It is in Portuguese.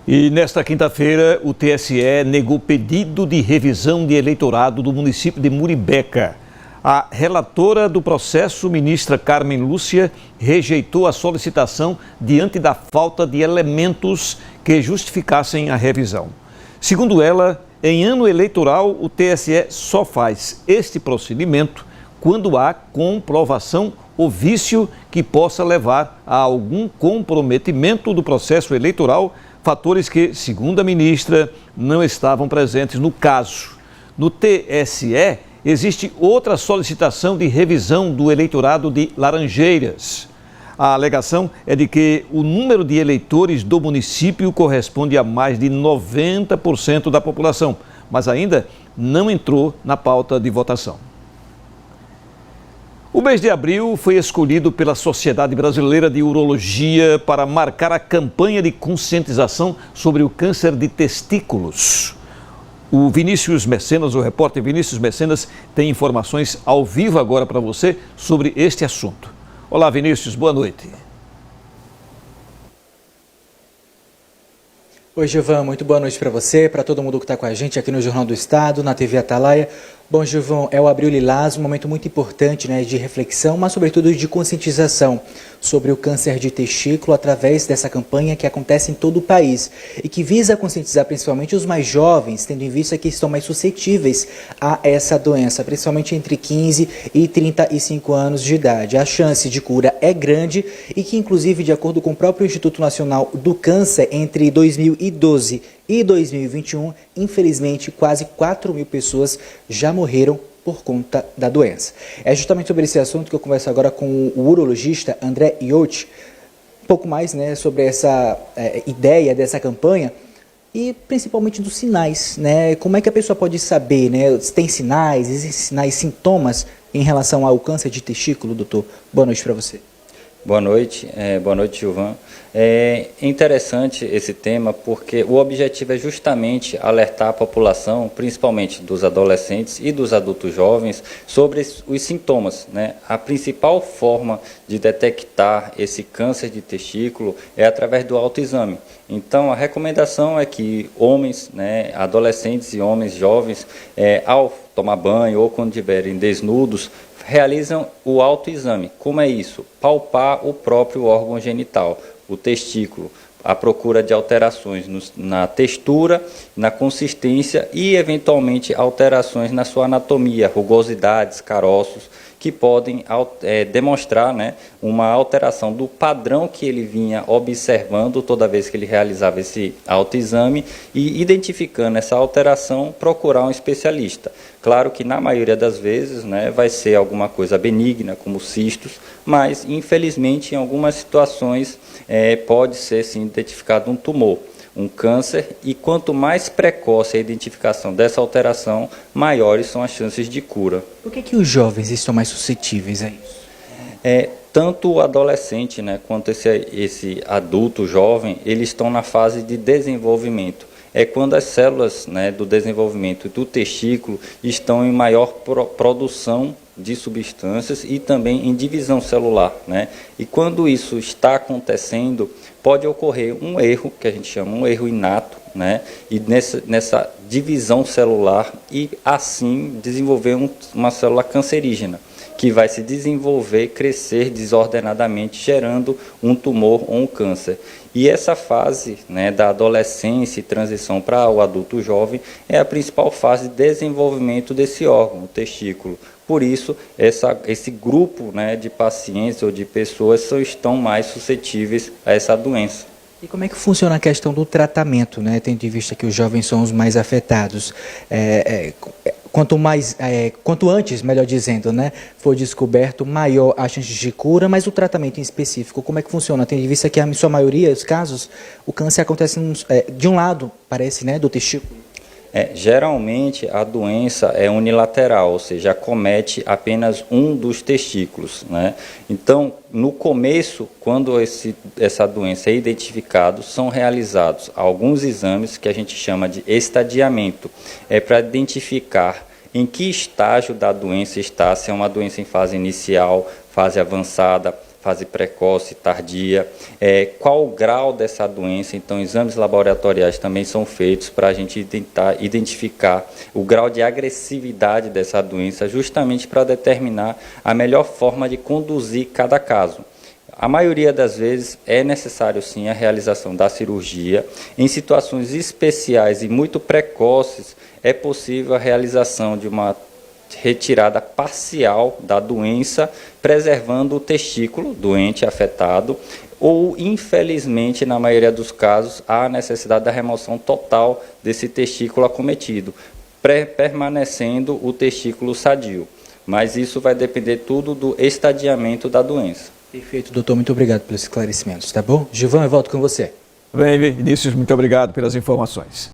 E nesta quinta-feira, o TSE negou pedido de revisão de eleitorado do município de Muribeca. A relatora do processo, ministra Carmen Lúcia, rejeitou a solicitação diante da falta de elementos que justificassem a revisão. Segundo ela, em ano eleitoral, o TSE só faz este procedimento quando há comprovação ou vício que possa levar a algum comprometimento do processo eleitoral, fatores que, segundo a ministra, não estavam presentes no caso. No TSE, existe outra solicitação de revisão do eleitorado de Laranjeiras. A alegação é de que o número de eleitores do município corresponde a mais de 90% da população, mas ainda não entrou na pauta de votação. O mês de abril foi escolhido pela Sociedade Brasileira de Urologia para marcar a campanha de conscientização sobre o câncer de testículos. O Vinícius Mecenas, o repórter Vinícius Mecenas, tem informações ao vivo agora para você sobre este assunto. Olá, Vinícius, boa noite. Oi, Gilvan, muito boa noite para você, para todo mundo que está com a gente aqui no Jornal do Estado, na TV Atalaia. Bom, Gilvan, é o Abril Lilás, um momento muito importante, né, de reflexão, mas sobretudo de conscientização sobre o câncer de testículo através dessa campanha que acontece em todo o país e que visa conscientizar principalmente os mais jovens, tendo em vista que estão mais suscetíveis a essa doença, principalmente entre 15 e 35 anos de idade. A chance de cura é grande e que, inclusive, de acordo com o próprio Instituto Nacional do Câncer, entre 2012 e 2021, infelizmente, quase 4.000 pessoas já morreram por conta da doença. É justamente sobre esse assunto que eu converso agora com o urologista André Iotti, um pouco mais, né, sobre essa ideia dessa campanha e principalmente dos sinais, né? Como é que a pessoa pode saber, né? Tem sinais, existem sinais, sintomas em relação ao câncer de testículo, doutor? Boa noite para você. Boa noite, Gilvan. É interessante esse tema porque o objetivo é justamente alertar a população, principalmente dos adolescentes e dos adultos jovens, sobre os sintomas, né? A principal forma de detectar esse câncer de testículo é através do autoexame. Então, a recomendação é que homens, né, adolescentes e homens jovens, ao tomar banho ou quando estiverem desnudos, realizam o autoexame. Como é isso? Palpar o próprio órgão genital, o testículo, à procura de alterações na textura, na consistência e, eventualmente, alterações na sua anatomia, rugosidades, caroços, que podem demonstrar, né, uma alteração do padrão que ele vinha observando toda vez que ele realizava esse autoexame e, identificando essa alteração, procurar um especialista. Claro que na maioria das vezes, né, vai ser alguma coisa benigna, como cistos, mas infelizmente em algumas situações pode ser sim identificado um tumor, um câncer, e quanto mais precoce a identificação dessa alteração, maiores são as chances de cura. Por que os jovens estão mais suscetíveis a isso? Tanto o adolescente, né, quanto esse adulto jovem, eles estão na fase de desenvolvimento. É quando as células, né, do desenvolvimento do testículo estão em maior produção de substâncias e também em divisão celular, né? E quando isso está acontecendo, pode ocorrer um erro, que a gente chama um erro inato, né? E nessa divisão celular e assim desenvolver uma célula cancerígena, que vai se desenvolver, crescer desordenadamente, gerando um tumor ou um câncer. E essa fase, né, da adolescência e transição para o adulto jovem é a principal fase de desenvolvimento desse órgão, o testículo. Por isso, esse grupo, né, de pacientes ou de pessoas estão mais suscetíveis a essa doença. E como é que funciona a questão do tratamento, né, tendo em vista que os jovens são os mais afetados? Quanto antes, melhor dizendo, né, for descoberto, maior a chance de cura, mas o tratamento em específico, como é que funciona? Tendo em vista que, em sua maioria dos casos, o câncer acontece de um lado, parece, né, do testículo. Geralmente a doença é unilateral, ou seja, acomete apenas um dos testículos, né? Então, no começo, quando essa doença é identificada, são realizados alguns exames que a gente chama de estadiamento, para identificar em que estágio da doença está, se é uma doença em fase inicial, fase avançada, fase precoce, tardia, qual o grau dessa doença. Então, exames laboratoriais também são feitos para a gente tentar identificar o grau de agressividade dessa doença, justamente para determinar a melhor forma de conduzir cada caso. A maioria das vezes é necessário sim a realização da cirurgia. Em situações especiais e muito precoces, é possível a realização de uma retirada parcial da doença, preservando o testículo doente, afetado, ou, infelizmente, na maioria dos casos, há necessidade da remoção total desse testículo acometido, permanecendo o testículo sadio. Mas isso vai depender tudo do estadiamento da doença. Perfeito, doutor. Muito obrigado pelos esclarecimentos, tá bom? Gilvan, eu volto com você. Bem, Vinícius, muito obrigado pelas informações.